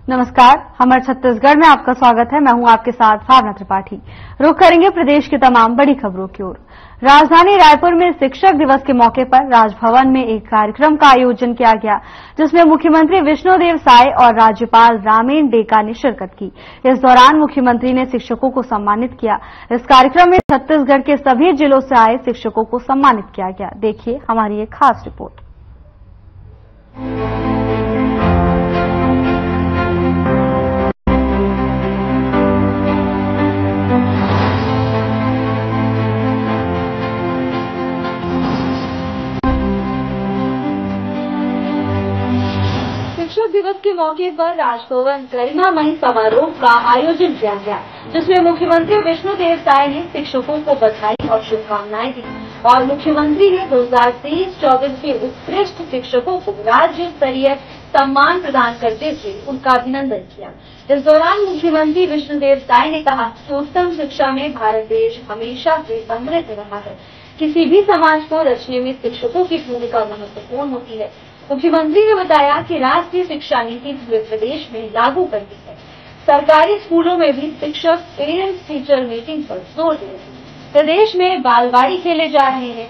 नमस्कार, हमर छत्तीसगढ़ में आपका स्वागत है। मैं हूं आपके साथ भावना त्रिपाठी। रुख करेंगे प्रदेश की तमाम बड़ी खबरों की ओर। राजधानी रायपुर में शिक्षक दिवस के मौके पर राजभवन में एक कार्यक्रम का आयोजन किया गया, जिसमें मुख्यमंत्री विष्णुदेव साय और राज्यपाल रामेन डेका ने शिरकत की। इस दौरान मुख्यमंत्री ने शिक्षकों को सम्मानित किया। इस कार्यक्रम में छत्तीसगढ़ के सभी जिलों से आए शिक्षकों को सम्मानित किया गया। देखिए हमारी एक खास रिपोर्ट। शिक्षक दिवस के मौके पर राजभवन गरिमामयी समारोह का आयोजन किया गया, जिसमें मुख्यमंत्री विष्णुदेव साय ने शिक्षकों को बधाई और शुभकामनाएं दी और मुख्यमंत्री ने 2023-24 के उत्कृष्ट शिक्षकों को राज्य स्तरीय सम्मान प्रदान करते हुए उनका अभिनंदन किया। इस दौरान मुख्यमंत्री विष्णुदेव साय ने कहा कि उत्तम शिक्षा में भारत देश हमेशा से समृद्ध रहा है। किसी भी समाज को रचने में शिक्षकों की भूमिका महत्वपूर्ण होती है। मुख्यमंत्री ने बताया कि राष्ट्रीय शिक्षा नीति पूरे प्रदेश में लागू कर दी है। सरकारी स्कूलों में भी शिक्षक पेरेंट्स टीचर मीटिंग पर जोर दे रहे हैं। प्रदेश में बालवाड़ी खेले जा रहे हैं।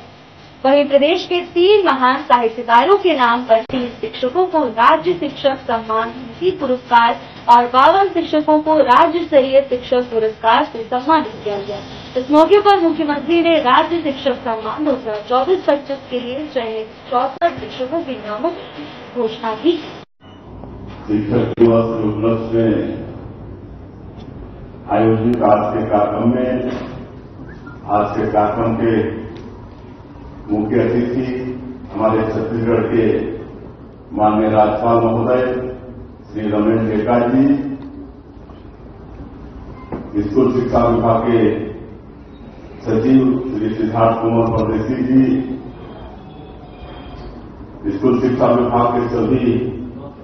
वहीं प्रदेश के 3 महान साहित्यकारों के नाम पर 3 शिक्षकों को राज्य शिक्षक सम्मान निधि पुरस्कार और 52 शिक्षकों को राज्य स्तरीय शिक्षक पुरस्कार से सम्मानित किया गया। इस मौके पर मुख्यमंत्री ने राज्य शिक्षक सम्मान 2024-25 के लिए चयनित 64 शिक्षकों के नामों की घोषणा की। शिक्षक दिवस के उपलक्ष्य में आयोजित आज के कार्यक्रम के मुख्य अतिथि हमारे छत्तीसगढ़ के माननीय राज्यपाल महोदय श्री रामेन डेका जी, स्कूल शिक्षा विभाग के सचिव श्री सिद्धार्थ कुमार परदेसी जी, स्कूल शिक्षा विभाग के सभी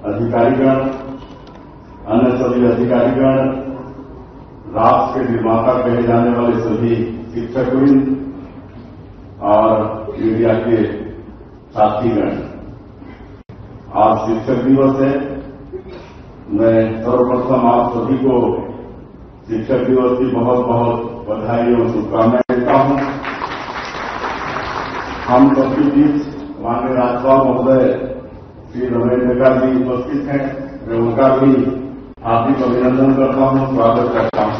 अधिकारीगण, अन्य सभी अधिकारीगण, राष्ट्र के निर्माता कहे जाने वाले सभी शिक्षकवृंद और मीडिया के साथीगण, आज शिक्षक दिवस है। मैं सर्वप्रथम आप सभी को शिक्षक दिवस की बहुत बहुत बधाई और शुभकामनाएं देता हूं। हम सबके बीच माननीय राज्यपाल महोदय श्री रामेन डेका जी उपस्थित हैं। मैं उनका भी हार्दिक अभिनंदन करता हूं, स्वागत करता हूं।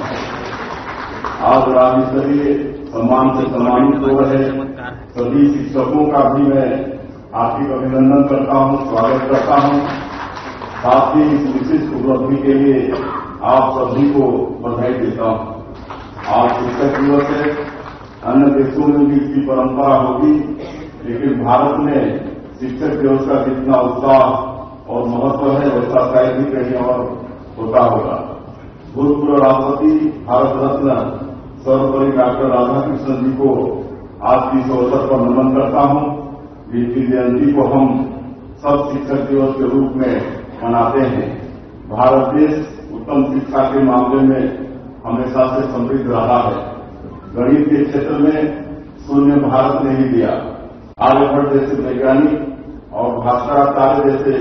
आज राज्य स्तरीय सम्मान से सम्मानित हो रहे सभी शिक्षकों का भी मैं हार्दिक अभिनंदन करता हूं, स्वागत करता हूं। साथ ही इस विशिष्ट उपलब्धि के लिए आप सभी को बधाई देता हूं। आज शिक्षक दिवस है। अन्य देशों में भी इसकी परंपरा होगी, लेकिन भारत में शिक्षक दिवस का जितना उत्साह और महत्व है वैसा शायद ही कहीं और होता होगा। भूतपूर्व राष्ट्रपति भारत रत्न सर्वपल्ली डॉक्टर राधाकृष्णन जी को आज की इस अवसर पर नमन करता हूं, जिनकी जयंती को हम सब शिक्षक दिवस के रूप में मनाते हैं। भारत देश उत्तम शिक्षा के मामले में हमेशा से समृद्ध रहा है। गणित के क्षेत्र में शून्य भारत ने ही दिया। आर्यभट्ट जैसे वैज्ञानिक और भास्कराचार्य जैसे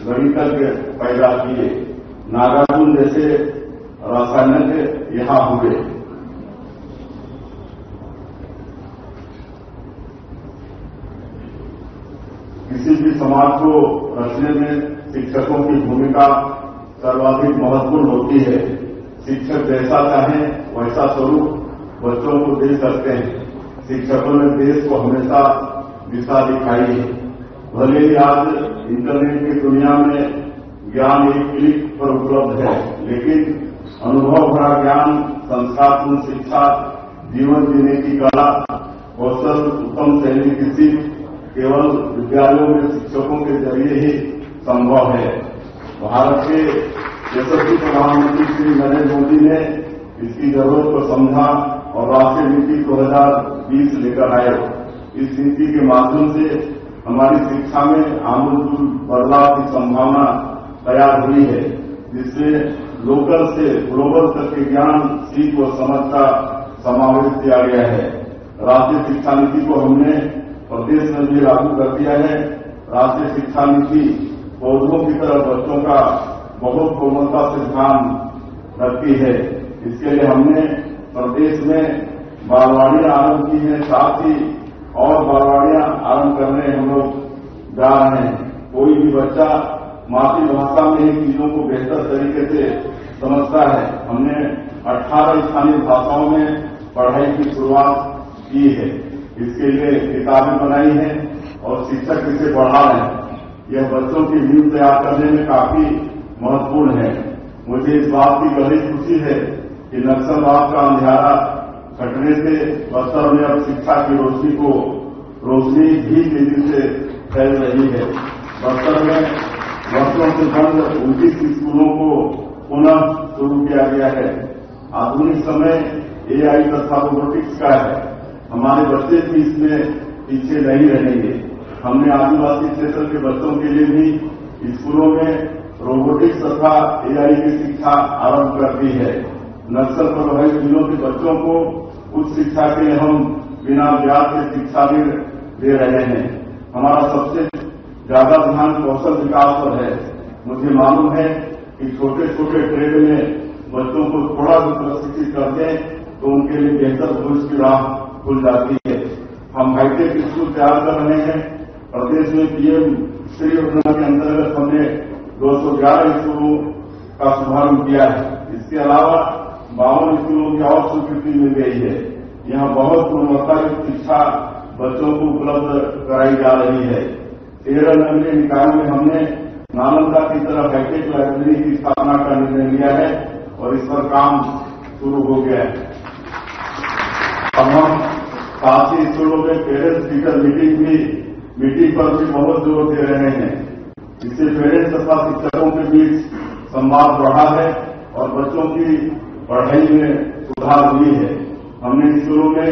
गणितज्ञ पैदा किए। नागार्जुन जैसे रसायनज्ञ यहां हुए। किसी भी समाज को रचने में शिक्षकों की भूमिका सर्वाधिक महत्वपूर्ण होती है। शिक्षक जैसा चाहे वैसा स्वरूप बच्चों को दे सकते हैं। शिक्षकों ने देश को हमेशा दिशा दिखाई है। भले ही आज इंटरनेट की दुनिया में ज्ञान एक क्लिक पर उपलब्ध है, लेकिन अनुभव भरा ज्ञान, संस्कारपूर्ण शिक्षा, जीवन जीने की कला, कौशल, उत्तम शैली की सीख केवल विद्यालयों में शिक्षकों के जरिए ही संभव है। भारत के यशस्वी प्रधानमंत्री श्री नरेंद्र मोदी ने इसकी जरूरत को समझा और राष्ट्रीय नीति 2020 लेकर आए। इस नीति के माध्यम से हमारी शिक्षा में आमूल बदलाव की संभावना तैयार हुई है, जिससे लोकल से ग्लोबल तक के ज्ञान, सीख व समझ का समावेश किया गया है। राष्ट्रीय शिक्षा नीति को हमने प्रदेश में भी लागू कर दिया है। राष्ट्रीय शिक्षा नीति पौधों की तरह बच्चों का बहुत कोमलता से ध्यान रखती है। इसके लिए हमने प्रदेश में बालवाड़ियां आरंभ की हैं, साथ ही और बालवाड़ियां आरंभ करने हम लोग जा रहे हैं। कोई भी बच्चा मातृभाषा में ही चीजों को बेहतर तरीके से समझता है। हमने 18 स्थानीय भाषाओं में पढ़ाई की शुरुआत की है। इसके लिए किताबें बनाई हैं और शिक्षक इसे पढ़ा रहे हैं। यह बच्चों की नींव तैयार करने में काफी महत्वपूर्ण है। मुझे इस बात की बड़ी खुशी है कि नक्सलवाद का अंधियारा हटने से बस्तर में अब शिक्षा की रोशनी भी तेजी से फैल रही है। बस्तर में वर्षों से बंद 29 स्कूलों को पुनः शुरू किया गया है। आधुनिक समय AI तथा रोबोटिक्स का है। हमारे बच्चे भी इसमें पीछे नहीं रहेंगे। हमने आदिवासी क्षेत्र के बच्चों के लिए भी स्कूलों में रोबोटिक्स तथा AI की शिक्षा आरंभ कर दी है। नक्सल प्रभावित जिलों के बच्चों को उच्च शिक्षा के लिए हम बिना ब्याज के शिक्षा भी दे रहे हैं। हमारा सबसे ज्यादा ध्यान कौशल विकास पर है। मुझे मालूम है कि छोटे छोटे ट्रेड में बच्चों को थोड़ा भी प्रशिक्षित कर दें तो उनके लिए बेहतर भविष्य की राह खुल जाती है। हम हाईटेक स्कूल तैयार कर रहे हैं। प्रदेश में PM श्री योजना के अंतर्गत हमने 211 स्कूलों का शुभारंभ किया है। इसके अलावा 52 स्कूलों की और स्वीकृति मिल गई है। यहाँ बहुत गुणवत्तायुक्त शिक्षा बच्चों को उपलब्ध कराई जा रही है। 13 नगरीय निकायों में हमने नालंदा की तरह हाईटेक लाइब्रेरी की स्थापना का निर्णय लिया है और इस पर काम शुरू हो गया है। अब हम साथ ही स्कूलों में पेरेंट्स टीचर मीटिंग पर भी बहुत जोर दे रहे हैं। इससे पेरेंट्स तथा शिक्षकों के बीच संवाद बढ़ा है और बच्चों की पढ़ाई में सुधार हुई है। हमने स्कूलों में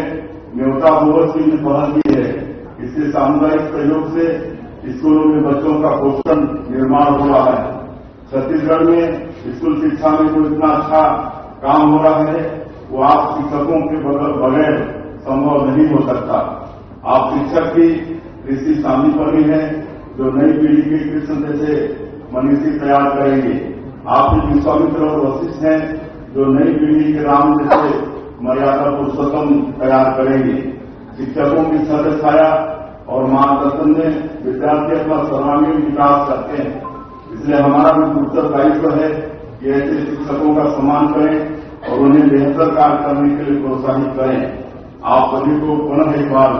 न्योता बोर्ड की भी पहल की है। इससे सामुदायिक सहयोग से स्कूलों में बच्चों का पोषण निर्माण हो रहा है। छत्तीसगढ़ में स्कूल शिक्षा में जो इतना अच्छा काम हो रहा है वो आप शिक्षकों के बगैर संभव नहीं हो सकता। आप शिक्षक भी ऋषि शामी पर ही हैं जो नई पीढ़ी के कृष्ण जैसे मनीषी तैयार करेंगे। आप भी विश्वामित्र और वशिष्ठ हैं जो नई पीढ़ी के राम जैसे मर्यादा पुरुषोत्तम तैयार करेंगे। शिक्षकों की छत्र छाया और मार्गदर्शन में विद्यार्थी अपना सर्वांगीण विकास करते हैं। इसलिए हमारा भी उत्तरदायित्व है कि ऐसे शिक्षकों का सम्मान करें और उन्हें बेहतर कार्य करने के लिए प्रोत्साहित करें। आप सभी को पुनः एक बार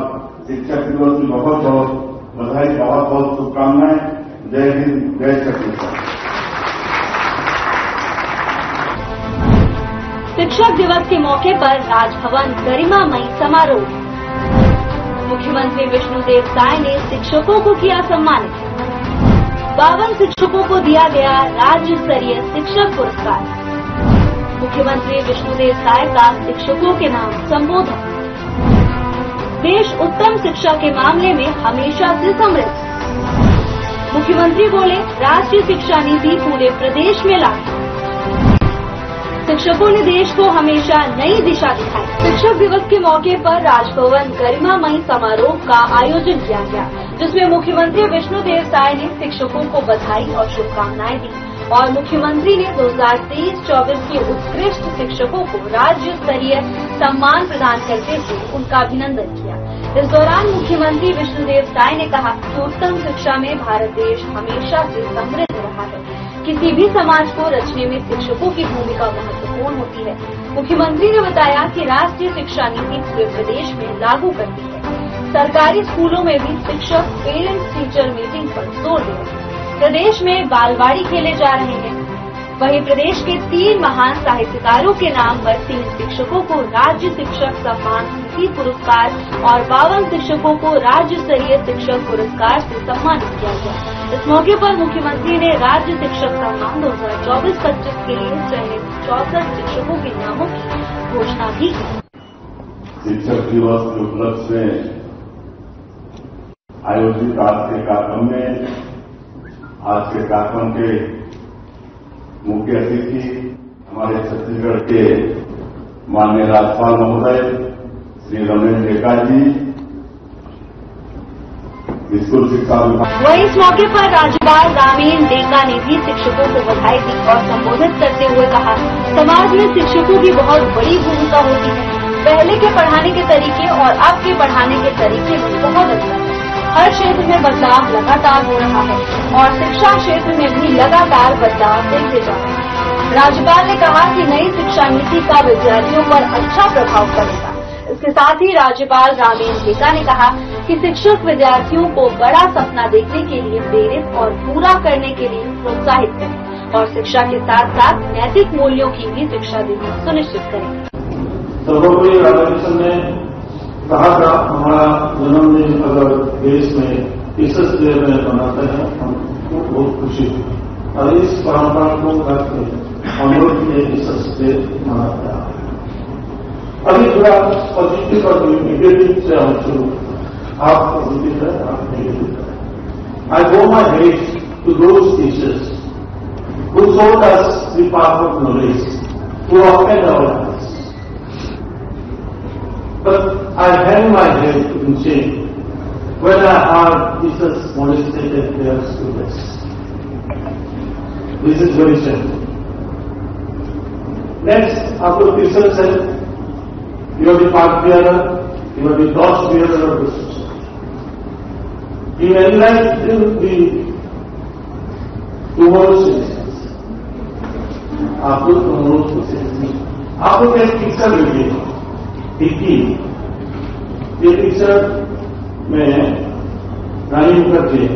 शिक्षक दिवस की बहुत बहुत बधाई, बहुत बहुत शुभकामनाएं। जय हिंद, जय छत्तीसगढ़। शिक्षक दिवस के मौके पर राजभवन गरिमामयी समारोह। मुख्यमंत्री विष्णुदेव साय ने शिक्षकों को किया सम्मानित। 52 शिक्षकों को दिया गया राज्य स्तरीय शिक्षक पुरस्कार। मुख्यमंत्री विष्णुदेव साय का शिक्षकों के नाम संबोधन। देश उत्तम शिक्षा के मामले में हमेशा से समृद्ध। मुख्यमंत्री बोले, राष्ट्रीय शिक्षा नीति पूरे प्रदेश में लागू। शिक्षकों ने देश को हमेशा नई दिशा दिखाई। शिक्षक दिवस के मौके पर राजभवन गरिमामयी समारोह का आयोजन किया गया, जिसमें मुख्यमंत्री विष्णुदेव साय ने शिक्षकों को बधाई और शुभकामनाएं दी और मुख्यमंत्री ने 2023-24 के उत्कृष्ट शिक्षकों को राज्य स्तरीय सम्मान प्रदान करते हुए उनका अभिनंदन किया। इस दौरान मुख्यमंत्री विष्णुदेव साय ने कहा कि उत्तम शिक्षा में भारत देश हमेशा से समृद्ध रहा है। किसी भी समाज को रचने में शिक्षकों की भूमिका महत्वपूर्ण होती है। मुख्यमंत्री ने बताया कि राष्ट्रीय शिक्षा नीति पूरे प्रदेश में लागू करती है। सरकारी स्कूलों में भी शिक्षक पेरेंट्स टीचर मीटिंग पर जोर दे रहे हैं। प्रदेश में बालवाड़ी खेले जा रहे हैं। वहीं प्रदेश के 3 महान साहित्यकारों के नाम पर 3 शिक्षकों को राज्य शिक्षक सम्मान निधि पुरस्कार और 52 शिक्षकों को राज्य स्तरीय शिक्षक पुरस्कार से सम्मानित किया गया। इस मौके पर मुख्यमंत्री ने राज्य शिक्षक सम्मान 2024-25 के लिए चयनित 64 शिक्षकों के नामों की घोषणा भी की। शिक्षक दिवस के उपलक्ष्य में आयोजित आज के कार्यक्रम में आज के कार्यक्रम के मुख्य अतिथि हमारे छत्तीसगढ़ के माननीय राज्यपाल महोदय श्री रमेश डेका जी, स्कूल शिक्षा विभाग। वहीं इस मौके पर राज्यपाल रामेन डेका ने भी शिक्षकों को बधाई दी और संबोधित करते हुए कहा, समाज में शिक्षकों की बहुत बड़ी भूमिका होती है। पहले के पढ़ाने के तरीके और अब के पढ़ाने के तरीके में बहुत अंतर है। हर क्षेत्र में बदलाव लगातार हो रहा है और शिक्षा क्षेत्र में भी लगातार बदलाव देखते जा रहे हैं। राज्यपाल ने कहा कि नई शिक्षा नीति का विद्यार्थियों पर अच्छा प्रभाव पड़ेगा। इसके साथ ही राज्यपाल रामेन डेका ने कहा कि शिक्षक विद्यार्थियों को बड़ा सपना देखने के लिए प्रेरित और पूरा करने के लिए प्रोत्साहित करें और शिक्षा के साथ साथ नैतिक मूल्यों की भी शिक्षा देना सुनिश्चित करें। सर्वपल्ली राधाकृष्णन ने कहा था, हमारा जन्मदिन अगर देश में टीचर्स डे में मनाते हैं हमको बहुत खुशी होती और इस परंपरा को करके हम लोग ये टीचर्स डे मनाते हैं। अभी थोड़ा पॉजिटिव और निगेटिव से हम शुरू, आप पॉजिटिव है, आप नेगेटिव है। I go my hate to those teachers who showed us the path of knowledge, who opened our eyes. But I hang my head in shame when I heard teachers molested their students. This is very shameful. Next, after teacher said, you are the path bearer, you are the torch bearer of the society. You enlighten the tomorrow's citizens. आप लोग tomorrow's citizens. आप लोग एक picture लीजिए, टिक्की, ये picture में रानी मुखर्जी है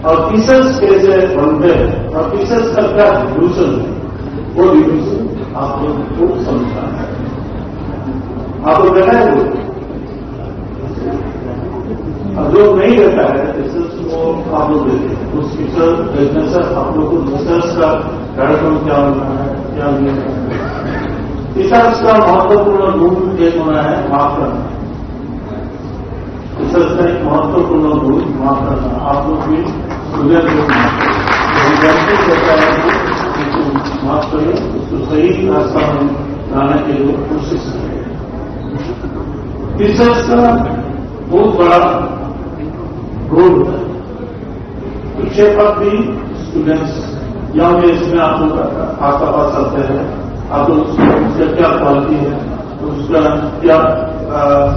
और टीचर्स कैसे बनते हैं और टीचर्स का क्या डिविजन है, वो डिविजन आप लोग को समझना है। आप लोग देखा है वो, और जो नहीं रहता है टीचर्स को आप लोग देखें, उस पिक्चर देखने से आप लोग को टीचर्स का कार्यक्रम क्या होना है, क्या नहीं होना है। टीचर्स का महत्वपूर्ण गुण एक होना है माफ करना। टीचर्स का एक महत्वपूर्ण गुण माफ करना। आप लोग भी स्टूडेंट को माफ करें, उसको सही रास्ता में लाने के लिए कोशिश करें। टीचर्स का बहुत बड़ा रोल है। पीछे पर भी स्टूडेंट्स यंग एज में आप लोग आपका पास आते हैं, आप लोग उसका क्या क्वालिटी है, उसका क्या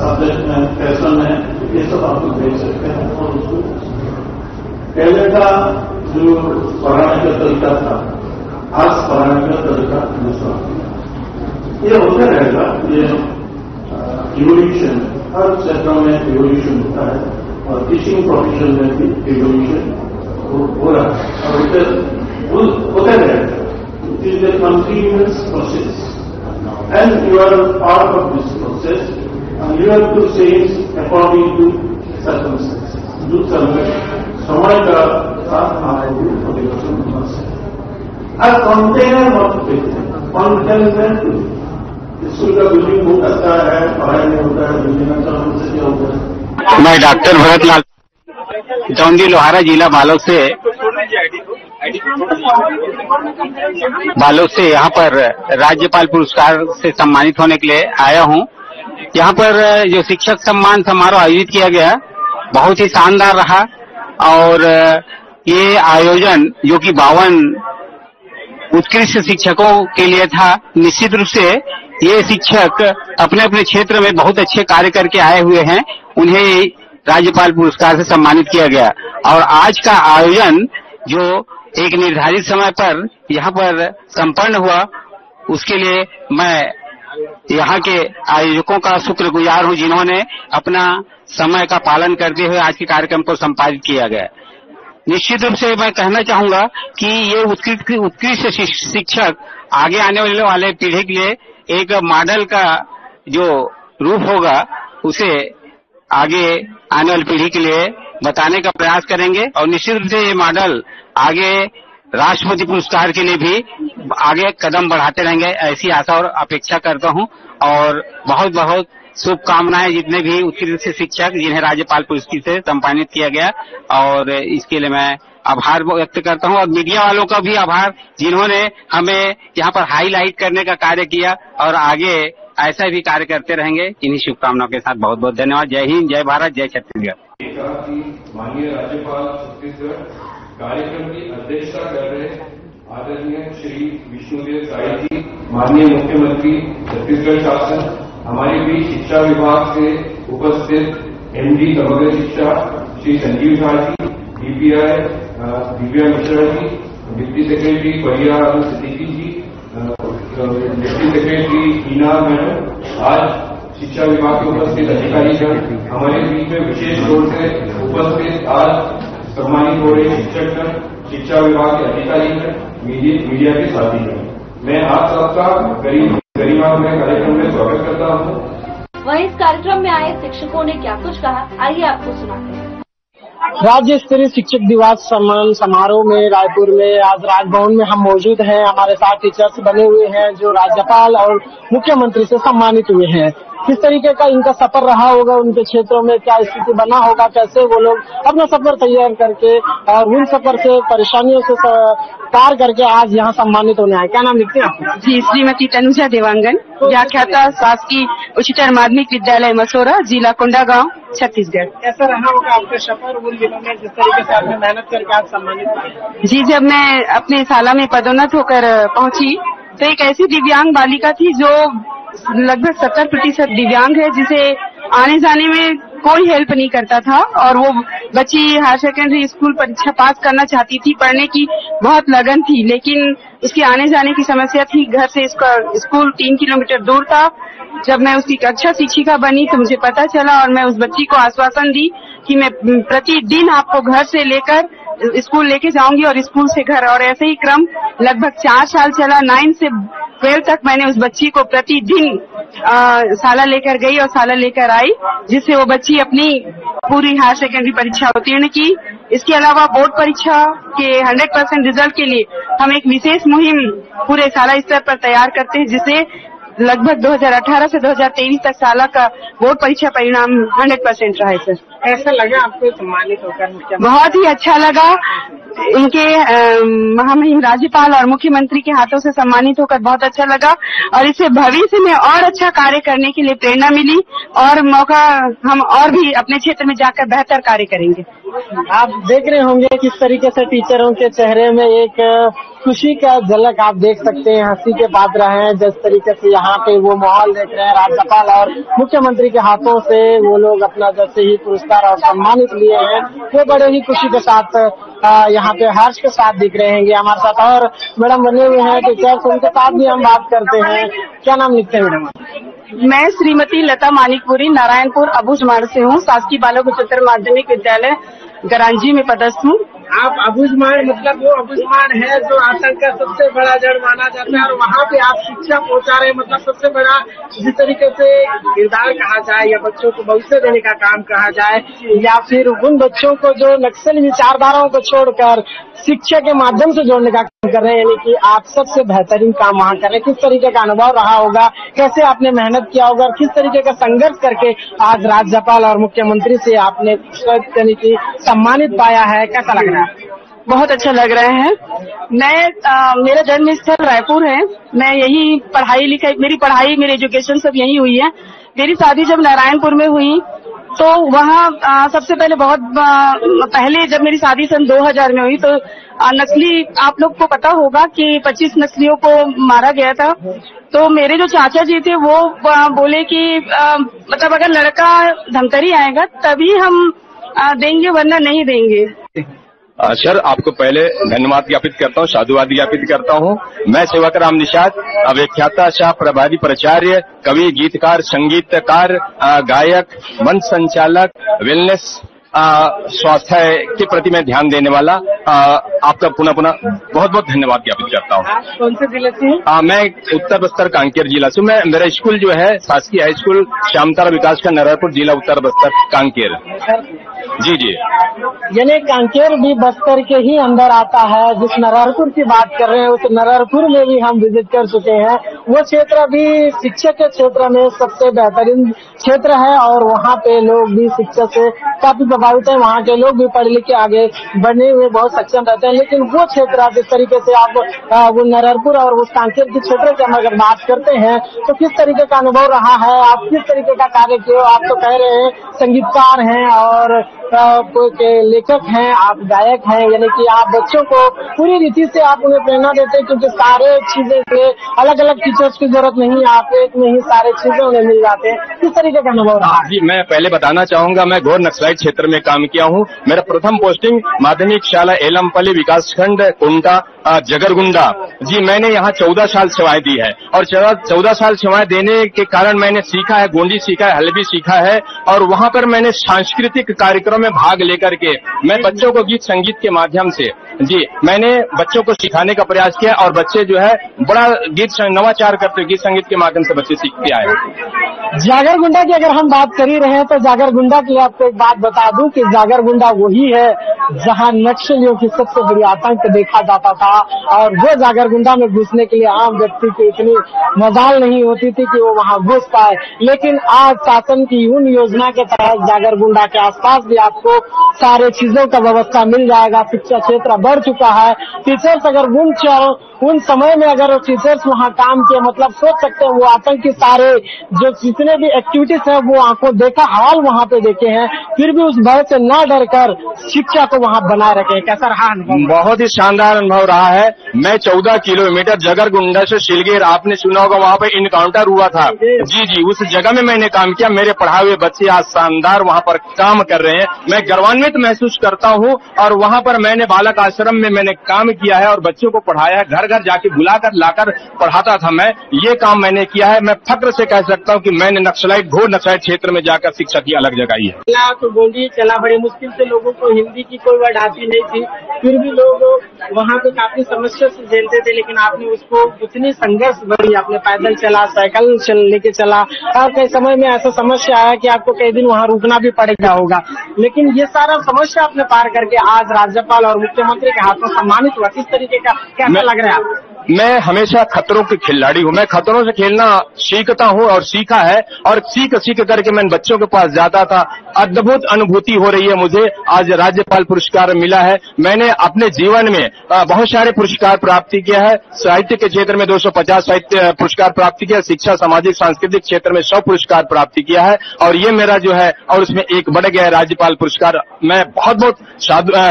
सब्जेक्ट में पैशन है, ये सब आप लोग देख सकते हैं। और उसको पहले का जो पढ़ाने का तरीका था, आज पढ़ाने का तरीका दूसरा, ये होता रहेगा। ये इवोल्यूशन, हर क्षेत्र में इवोल्यूशन होता है और टीचिंग प्रोफेशन में भी इवोल्यूशन हो रहा है और होता रहेगा। It is a continuous process, and you are part of this process, and you have to change according to circumstances. जो समय का साथ आपको परिवर्तन होना चाहिए। आज कंटेनर मत देखते, कंटेनमेंट स्कूल का बिल्डिंग बहुत अच्छा है, पढ़ाई नहीं होता है, बिल्डिंग अच्छा होने से क्या होता है। मैं डॉक्टर भरत लाल जौनडी लोहारा जिला बालोद से यहाँ पर राज्यपाल पुरस्कार से सम्मानित होने के लिए आया हूँ। यहाँ पर जो शिक्षक सम्मान समारोह आयोजित किया गया बहुत ही शानदार रहा और ये आयोजन जो कि 52 उत्कृष्ट शिक्षकों के लिए था। निश्चित रूप से ये शिक्षक अपने अपने क्षेत्र में बहुत अच्छे कार्य करके आए हुए हैं, उन्हें राज्यपाल पुरस्कार से सम्मानित किया गया। और आज का आयोजन जो एक निर्धारित समय पर यहाँ पर संपन्न हुआ, उसके लिए मैं यहाँ के आयोजकों का शुक्रगुजार हूँ, जिन्होंने अपना समय का पालन करते हुए आज के कार्यक्रम को संपादित किया गया। निश्चित रूप से मैं कहना चाहूंगा कि ये उत्कृष्ट शिक्षक आगे आने वाले पीढ़ी के लिए एक मॉडल का जो रूप होगा, उसे आगे आने वाली पीढ़ी के लिए बताने का प्रयास करेंगे और निश्चित रूप से ये मॉडल आगे राष्ट्रपति पुरस्कार के लिए भी आगे कदम बढ़ाते रहेंगे, ऐसी आशा और अपेक्षा करता हूं। और बहुत बहुत शुभकामनाएं जितने भी उत्कृष्ट शिक्षक जिन्हें राज्यपाल पुरस्कार से सम्मानित किया गया, और इसके लिए मैं आभार व्यक्त करता हूं। और मीडिया वालों का भी आभार, जिन्होंने हमें यहाँ पर हाईलाइट करने का कार्य किया और आगे ऐसा भी कार्य करते रहेंगे। इन्हीं शुभकामनाओं के साथ बहुत बहुत धन्यवाद। जय हिंद, जय भारत, जय छत्तीसगढ़। कहा कि माननीय राज्यपाल छत्तीसगढ़ कार्यक्रम की अध्यक्षता कर रहे आदरणीय श्री विष्णुदेव साय जी, माननीय मुख्यमंत्री छत्तीसगढ़ शासन, हमारे बीच शिक्षा विभाग से उपस्थित एमडी समग्र शिक्षा Shri Sanjeev Jha ji, DPI Divya Mishra ji, deputy secretary परिया सिद्दीकी जी, डिप्टी सेक्रेटरी हीना मैडम, आज शिक्षा विभाग के उपस्थित अधिकारीगण, हमारे बीच में विशेष तौर से उपस्थित आज सम्मानित हो रहे शिक्षकगण, शिक्षा विभाग के अधिकारीगण, मीडिया के साथीगण, मैं आप सबका गरिमामय कार्यक्रम में स्वागत करता हूँ। वहीं इस कार्यक्रम में आए शिक्षकों ने क्या कुछ कहा, आइए आपको सुनाते हैं। राज्य स्तरीय शिक्षक दिवस सम्मान समारोह में रायपुर में आज राजभवन में हम मौजूद हैं। हमारे साथ टीचर्स बने हुए हैं जो राज्यपाल और मुख्यमंत्री से सम्मानित हुए हैं। किस तरीके का इनका सफर रहा होगा, उनके क्षेत्रों में क्या स्थिति बना होगा, कैसे वो लोग अपना सफर तैयार करके और उन सफर से परेशानियों से पार करके आज यहाँ सम्मानित होने आए। क्या नाम लिखते हैं आप? जी, श्रीमती तनुजा देवांगन, व्याख्याता, शासकीय उच्चतर माध्यमिक विद्यालय मसौरा, जिला कोंडागांव, छत्तीसगढ़। कैसा रहा होगा आपका सफर उन दिनों में जिस तरीके से आपने मेहनत करके आज सम्मानित हुए? जी, जब मैं अपने शाला में पदोन्नत होकर पहुंची तो एक ऐसी दिव्यांग बालिका थी जो लगभग 70% दिव्यांग है, जिसे आने जाने में कोई हेल्प नहीं करता था, और वो बच्ची हायर सेकेंडरी स्कूल परीक्षा पास करना चाहती थी, पढ़ने की बहुत लगन थी, लेकिन उसके आने जाने की समस्या थी। घर से इसका स्कूल 3 किलोमीटर दूर था। जब मैं उसकी कक्षा शिक्षिका बनी तो मुझे पता चला और मैं उस बच्ची को आश्वासन दी कि मैं प्रतिदिन आपको घर से लेकर स्कूल लेके जाऊंगी और स्कूल से घर, और ऐसे ही क्रम लगभग 4 साल चला। 9 से 12 तक मैंने उस बच्ची को प्रतिदिन शाला लेकर गई और शाला लेकर आई, जिससे वो बच्ची अपनी पूरी हायर सेकेंडरी परीक्षा उत्तीर्ण की। इसके अलावा बोर्ड परीक्षा के 100% रिजल्ट के लिए हम एक विशेष मुहिम पूरे शाला स्तर पर तैयार करते हैं, जिसे लगभग 2018 से 2023 तक शाला का बोर्ड परीक्षा परिणाम 100% रहा है। सर, ऐसा लगा आपको सम्मानित होकर? बहुत ही अच्छा लगा। इनके महामहिम राज्यपाल और मुख्यमंत्री के हाथों से सम्मानित होकर बहुत अच्छा लगा, और इससे भविष्य में और अच्छा कार्य करने के लिए प्रेरणा मिली और मौका, हम और भी अपने क्षेत्र में जाकर बेहतर कार्य करेंगे। आप देख रहे होंगे किस तरीके से टीचरों के चेहरे में एक खुशी का झलक आप देख सकते हैं, हंसी के पात्र हैं। जिस तरीके से यहाँ पे वो माहौल देख रहे हैं, राज्यपाल और मुख्यमंत्री के हाथों से वो लोग अपना जैसे ही पुरस्कार और सम्मानित लिए हैं, वो बड़े ही खुशी के साथ यहाँ पे हर्ष के साथ दिख रहे हैं। हमारे साथ और मैडम बने हुए हैं टीचर्स, उनके साथ भी हम बात करते हैं। क्या नाम लिखते हैं मैडम? मैं श्रीमती लता मानिकपुरी, नारायणपुर अबूझमाड़ से हूँ। शासकीय बालक उच्चतर माध्यमिक विद्यालय गरांजी में पदस्थ हूँ। आप अबूझमाड़, मतलब वो अबूझमाड़ है जो आतंक का सबसे बड़ा जड़ माना जाता है, और वहाँ पे आप शिक्षा पहुँचा रहे हैं। मतलब सबसे बड़ा जिस तरीके से किरदार कहा जाए या बच्चों को भविष्य देने का काम कहा जाए, या फिर उन बच्चों को जो नक्सली विचारधाराओं को छोड़कर शिक्षा के माध्यम से जोड़ने का काम कर रहे हैं, यानी कि आप सबसे बेहतरीन काम वहाँ कर रहे हैं। किस तरीके का अनुभव रहा होगा, कैसे आपने मेहनत किया होगा, और किस तरीके का संघर्ष करके आज राज्यपाल और मुख्यमंत्री से आपने यानी कि सम्मानित पाया है, कैसा लग रहा है? बहुत अच्छा लग रहा है। मेरा जन्म स्थल रायपुर है। मैं यही पढ़ाई लिखाई, मेरी एजुकेशन सब यही हुई है। मेरी शादी जब नारायणपुर में हुई तो वहाँ सबसे पहले जब मेरी शादी सन 2000 में हुई तो नस्ली, आप लोग को पता होगा कि 25 नस्लियों को मारा गया था। तो मेरे जो चाचा जी थे वो बोले कि मतलब अगर लड़का धमतरी आएगा तभी हम देंगे, वरना नहीं देंगे। सर, आपको पहले धन्यवाद ज्ञापित करता हूँ, साधुवाद ज्ञापित करता हूँ। मैं सेवाकराम निषाद, व्याख्याता शाह, प्रभारी प्राचार्य, कवि, गीतकार, संगीतकार, गायक, मंच संचालक, वेलनेस, स्वास्थ्य के प्रति मैं ध्यान देने वाला, आपका पुनः बहुत बहुत धन्यवाद ज्ञापित करता हूँ। आप कौन से जिले से हैं? मैं उत्तर बस्तर कांकेर जिला से। मेरा स्कूल जो है शासकीय हाई स्कूल श्यामतारा विकास का नरहरपुर, जिला उत्तर बस्तर, कांकेर। जी जी, यानी कांकेर भी बस्तर के ही अंदर आता है। जिस नरहरपुर की बात कर रहे हैं उस नरहरपुर में भी हम विजिट कर चुके हैं। वो क्षेत्र भी शिक्षा के क्षेत्र में सबसे बेहतरीन क्षेत्र है, और वहाँ पे लोग भी शिक्षा से काफी प्रभावित है। वहाँ के लोग भी पढ़ लिख के आगे बढ़ने में बहुत सक्षम रहते हैं। लेकिन वो क्षेत्र जिस तरीके से आप वो नरहरपुर और उस कांकेर के क्षेत्र की हम अगर बात करते हैं तो किस तरीके का अनुभव रहा है, आप किस तरीके का कार्य किए? आप तो कह रहे हैं संगीतकार हैं और लेखक हैं, आप गायक हैं, यानी कि आप बच्चों को पूरी रीति से आप उन्हें प्रेरणा देते हैं, क्योंकि सारे चीजें से अलग अलग टीचर्स की जरूरत नहीं, आप एक में ही सारे चीजें उन्हें मिल जाते हैं। किस तरीके का अनुभव रहा? जी, मैं पहले बताना चाहूंगा, मैं घोर नक्सलाइट क्षेत्र में काम किया हूँ। मेरा प्रथम पोस्टिंग माध्यमिक शाला एलमपल्ली विकासखंड कुंटा जगरगुंडा। जी, मैंने यहाँ 14 साल सेवाएं दी है और 14 साल सेवाएं देने के कारण मैंने सीखा है, गोंडी सीखा है, हल्बी सीखा है और वहाँ पर मैंने सांस्कृतिक कार्यक्रम में भाग लेकर के मैं बच्चों को गीत संगीत के माध्यम से जी मैंने बच्चों को सिखाने का प्रयास किया और बच्चे जो है बड़ा गीत नवाचार करते गीत संगीत के माध्यम से बच्चे सीखते आए। जागरगुंडा की अगर हम बात कर ही रहे हैं तो जागरगुंडा की आपको एक बात बता दूं कि जागरगुंडा वही है जहां नक्सलियों की सबसे बड़ी आतंक देखा जाता था और वो जागरगुंडा में घुसने के लिए आम व्यक्ति की इतनी मजाल नहीं होती थी कि वो वहां घुस पाए। लेकिन आज शासन की उन योजना के तहत जागरगुंडा के आसपास भी आपको सारे चीजों का व्यवस्था मिल जाएगा। शिक्षा क्षेत्र बढ़ चुका है। टीचर्स अगर उन समय में अगर टीचर्स वहाँ काम किए, मतलब सोच सकते हैं वो आतंकी सारे जो जितने भी एक्टिविटीज है वो आंखों देखा हाल वहाँ पे देखे हैं, फिर भी उस भय से न डर कर शिक्षा को वहाँ बनाए रखे। कैसा रहा अनुभव? बहुत ही शानदार अनुभव रहा है। मैं 14 किलोमीटर जगरगुंडा से शिलगेर, आपने सुना होगा, वहाँ पे इनकाउंटर हुआ था। जी, उस जगह में मैंने काम किया। मेरे पढ़ाए हुए बच्चे आज शानदार वहाँ पर काम कर रहे हैं। मैं गर्वान्वित महसूस करता हूँ और वहाँ पर मैंने बालक आश्रम में मैंने काम किया है और बच्चों को पढ़ाया है, घर घर जाके बुलाकर लाकर पढ़ाता था मैं। ये काम मैंने किया है। मैं फक्र से कह सकता हूँ कि मैंने घोर नक्सलाइट क्षेत्र में जाकर शिक्षा की अलग जगाई है। तो गोंडी चला, बड़ी मुश्किल से लोगों को हिंदी की कोई वर्ड आती नहीं थी, फिर भी लोग वहाँ पे काफी समस्या से झेलते थे, लेकिन आपने उसको उतनी संघर्ष भरी, आपने पैदल चला, साइकिल लेके चला और कई समय में ऐसा समस्या आया कि आपको कई दिन वहाँ रुकना भी पड़ेगा होगा, लेकिन ये सारा समस्या आपने पार करके आज राज्यपाल और मुख्यमंत्री के हाथों सम्मानित हुआ। किस तरीके का कैसा लग रहा है आपको? मैं हमेशा खतरों के खिलाड़ी हूँ। मैं खतरों से खेलना सीखता हूँ और सीखा है और सीख करके मैं बच्चों के पास जाता था। अद्भुत अनुभूति हो रही है मुझे। आज राज्यपाल पुरस्कार मिला है। मैंने अपने जीवन में बहुत सारे पुरस्कार प्राप्त किया है। साहित्य के क्षेत्र में 250 साहित्य पुरस्कार प्राप्त किया, शिक्षा सामाजिक सांस्कृतिक क्षेत्र में 100 पुरस्कार प्राप्त किया है और ये मेरा जो है और उसमें एक बढ़ गया है राज्यपाल पुरस्कार। मैं बहुत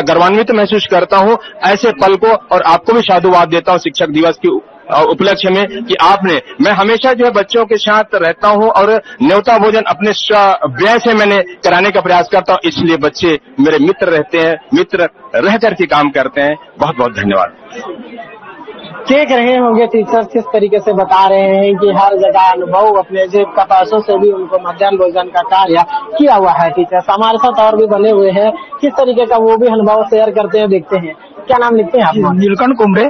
गर्वान्वित महसूस करता हूँ ऐसे पल को और आपको भी साधुवाद देता हूँ शिक्षक दिवस के उपलक्ष्य में कि मैं हमेशा जो है बच्चों के साथ रहता हूं और न्योता भोजन अपने व्यय से मैंने कराने का प्रयास करता हूं, इसलिए बच्चे मेरे मित्र रहते हैं, मित्र रह करके काम करते हैं। बहुत बहुत धन्यवाद। देख रहे होंगे टीचर्स किस तरीके से बता रहे हैं कि हर जगह अनुभव अपने जेब का पैसों से भी उनको मध्याह्न भोजन का कार्य किया हुआ है। टीचर्स हमारे साथ और भी बने हुए हैं, किस तरीके का वो भी अनुभव शेयर करते हैं, देखते हैं। क्या नाम लिखते हैं आप? नीलकंठ कुमरे,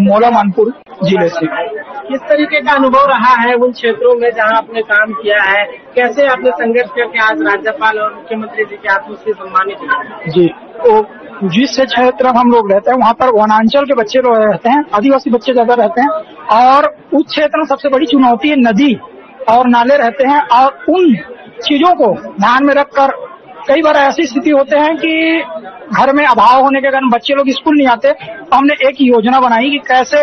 मोला मानपुर जिले से। किस तरीके का अनुभव रहा है उन क्षेत्रों में जहां आपने काम किया है? कैसे आपने संघर्ष करके आज राज्यपाल और मुख्यमंत्री जी के हाथों से सम्मानित हुए? जी, तो जिस क्षेत्र हम लोग रहते हैं वहाँ पर वनांचल के बच्चे लोग रहते हैं, आदिवासी बच्चे ज्यादा रहते हैं और उस क्षेत्र में सबसे बड़ी चुनौती है नदी और नाले रहते हैं और उन चीजों को ध्यान में रखकर कई बार ऐसी स्थिति होते हैं कि घर में अभाव होने के कारण बच्चे लोग स्कूल नहीं आते, तो हमने एक योजना बनाई कि कैसे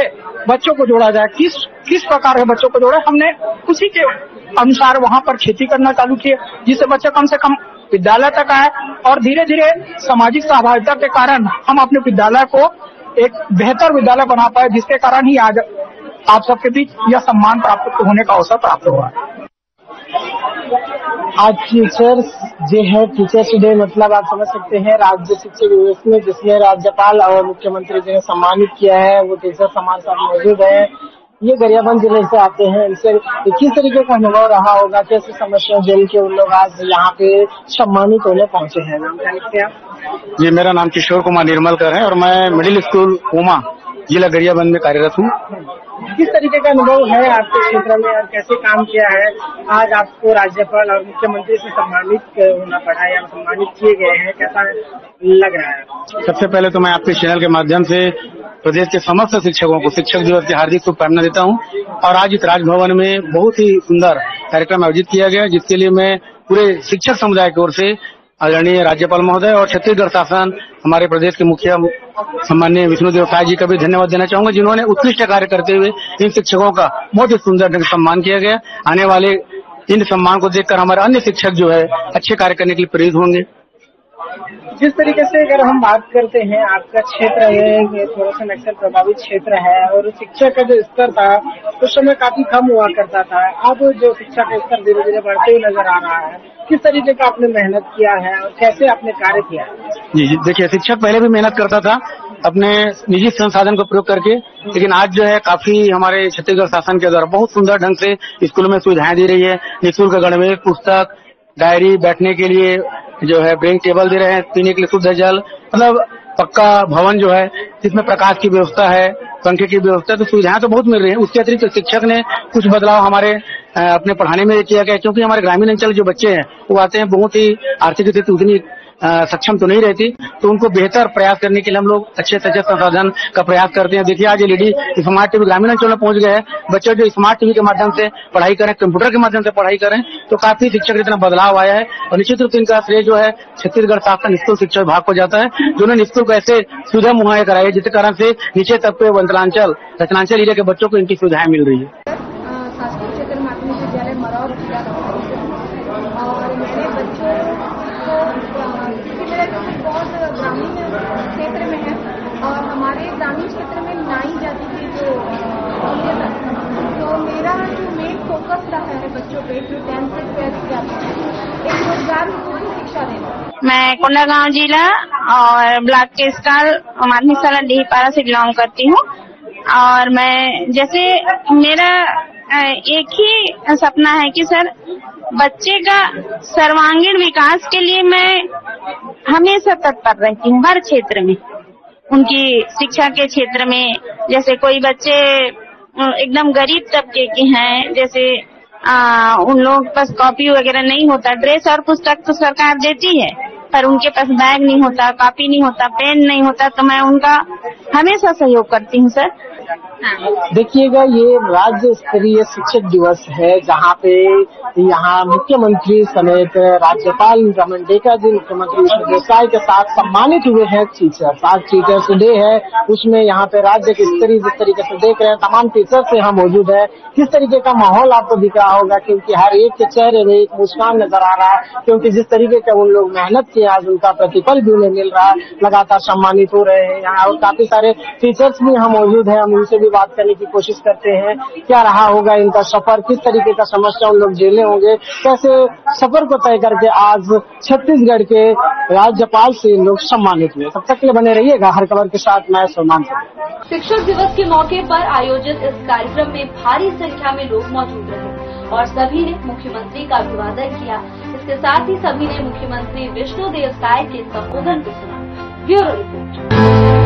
बच्चों को जोड़ा जाए, किस प्रकार के बच्चों को जोड़े। हमने उसी के अनुसार वहाँ पर खेती करना चालू किए, जिससे बच्चे कम से कम विद्यालय तक आए और धीरे धीरे सामाजिक सहभागिता के कारण हम अपने विद्यालय को एक बेहतर विद्यालय बना पाए, जिसके कारण ही आज आप सबके बीच यह सम्मान प्राप्त होने का अवसर प्राप्त हुआ। आज टीचर्स जो है टीचर्स डे, मतलब आप समझ सकते हैं राज्य शिक्षा दिवस में जिसमें राज्यपाल और मुख्यमंत्री जी ने सम्मानित किया है, वो टीचर्स हमारे साथ मौजूद है। ये गरियाबंद जिले से आते हैं, इनसे किस तरीके का अनुभव रहा होगा, कैसी समस्या झेल के उन लोग आज यहाँ पे सम्मानित होने पहुंचे हैं? नाम क्या लिखते हैं आप? जी, मेरा नाम किशोर कुमार निर्मलकर है और मैं मिडिल स्कूल उमा जिला गरियाबंद में कार्यरत हूँ। किस तरीके का अनुभव है आपके क्षेत्र में और कैसे काम किया है? आज आपको राज्यपाल और मुख्यमंत्री से सम्मानित होना पड़ा या सम्मानित किए गए हैं, कैसा लग रहा है? सबसे पहले तो मैं आपके चैनल के माध्यम से प्रदेश के समस्त शिक्षकों को शिक्षक दिवस की हार्दिक शुभकामनाएं देता हूं और आज इस राजभवन में बहुत ही सुंदर कार्यक्रम आयोजित किया गया, जिसके लिए मैं पूरे शिक्षक समुदाय की ओर से आदरणीय राज्यपाल महोदय और छत्तीसगढ़ शासन हमारे प्रदेश के मुखिया सम्माननीय विष्णुदेव साय जी का भी धन्यवाद देना चाहूंगा, जिन्होंने उत्कृष्ट कार्य करते हुए इन शिक्षकों का बहुत ही सुंदर ढंग से सम्मान किया गया। आने वाले इन सम्मान को देखकर हमारे अन्य शिक्षक जो है अच्छे कार्य करने के लिए प्रेरित होंगे। जिस तरीके से अगर हम बात करते हैं, आपका क्षेत्र है थोड़ा सा नक्सल प्रभावित क्षेत्र है और शिक्षा का जो स्तर था उस समय काफी कम हुआ करता था। अब जो शिक्षा का स्तर धीरे धीरे बढ़ते हुए नजर आ रहा है, किस तरीके का आपने मेहनत किया है और कैसे आपने कार्य किया है? जी देखिए, शिक्षक पहले भी मेहनत करता था अपने निजी संसाधन को प्रयोग करके, लेकिन आज जो है काफी हमारे छत्तीसगढ़ शासन के द्वारा बहुत सुंदर ढंग से स्कूलों में सुविधाएं दी रही है। निःशुल्क गणवेश, पुस्तक, डायरी, बैठने के लिए जो है बेंच टेबल दे रहे हैं, पीने के लिए शुद्ध जल, मतलब पक्का भवन जो है जिसमें प्रकाश की व्यवस्था है, पंखे की व्यवस्था, तो सुविधाएं तो बहुत मिल रही है। उसके अतिरिक्त शिक्षक ने कुछ बदलाव हमारे अपने पढ़ाने में किया गया, क्योंकि हमारे ग्रामीण अंचल जो बच्चे हैं वो आते हैं बहुत ही आर्थिक स्थिति उतनी सक्षम तो नहीं रहती, तो उनको बेहतर प्रयास करने के लिए हम लोग अच्छे से अच्छे संसाधन का प्रयास करते हैं। देखिए आज एलईडी स्मार्ट टीवी ग्रामीण अंचल में पहुंच गए हैं, बच्चे जो स्मार्ट टीवी के माध्यम से पढ़ाई करें, कंप्यूटर के माध्यम से पढ़ाई करें, तो काफी शिक्षक इतना बदलाव आया है। और निश्चित रूप से इनका श्रेय जो है छत्तीसगढ़ शासन स्कूल शिक्षा विभाग को जाता है, जिन्होंने निःशुल्क ऐसे सुविधा मुहैया कराई है जिसके कारण से नीचे तबके वंचलांचल रचनांचल एरिया के बच्चों को इनकी सुविधाएं मिल रही है। शासकीय माध्यमिक विद्यालय मरौर जिला और मेरे बच्चों को मेरा बहुत ग्रामीण क्षेत्र में है और हमारे ग्रामीण क्षेत्र में नाई जाति की जो तो मेरा जो मेन फोकस रहा है बच्चों पे जो 10th से 12th जाते हैं, एक रोजगार की शिक्षा देना। मैं कोंडागांव जिला और ब्लॉक के स्कूल माध्यमिक शाला डीपारा से बिलोंग करती हूँ और मैं जैसे मेरा एक ही सपना है कि सर बच्चे का सर्वांगीण विकास के लिए मैं हमेशा तत्पर रहती हूँ हर क्षेत्र में। उनकी शिक्षा के क्षेत्र में जैसे कोई बच्चे एकदम गरीब तबके के हैं, जैसे उन लोगों के पास कॉपी वगैरह नहीं होता, ड्रेस और पुस्तक तो सरकार देती है पर उनके पास बैग नहीं होता, कॉपी नहीं होता, पेन नहीं होता, तो मैं उनका हमेशा सहयोग करती हूँ सर। देखिएगा, ये राज्य स्तरीय शिक्षक दिवस है जहाँ पे यहाँ मुख्यमंत्री समेत राज्यपाल रमन डेका जी, मुख्यमंत्री विष्णुदेव साय के साथ सम्मानित हुए हैं टीचर्स। आज टीचर्स डे है, उसमें यहाँ पे राज्य के स्तरीय जिस तरीके से देख रहे हैं तमाम टीचर्स यहाँ मौजूद है। किस तरीके का माहौल आपको दिख रहा होगा, क्योंकि हर एक के चेहरे में एक मुस्कान नजर आ रहा है, क्योंकि जिस तरीके का उन लोग मेहनत किए आज उनका प्रतिफल भी उन्हें मिल रहा है, लगातार सम्मानित हो रहे हैं यहाँ। और काफी सारे टीचर्स भी यहाँ मौजूद है, हम उनसे भी बात करने की कोशिश करते हैं क्या रहा होगा इनका सफर, किस तरीके का समस्या उन लोग झेले होंगे, कैसे सफर को तय करके आज छत्तीसगढ़ के राज्यपाल से लोग सम्मानित हुए। तब तक के लिए बने रहिएगा हर खबर के साथ, मैं सलमान। शिक्षक दिवस के मौके पर आयोजित इस कार्यक्रम में भारी संख्या में लोग मौजूद रहे और सभी ने मुख्यमंत्री का अभिवादन किया। इसके साथ ही सभी ने मुख्यमंत्री विष्णुदेव साय के संबोधन को सुना। Bureau report.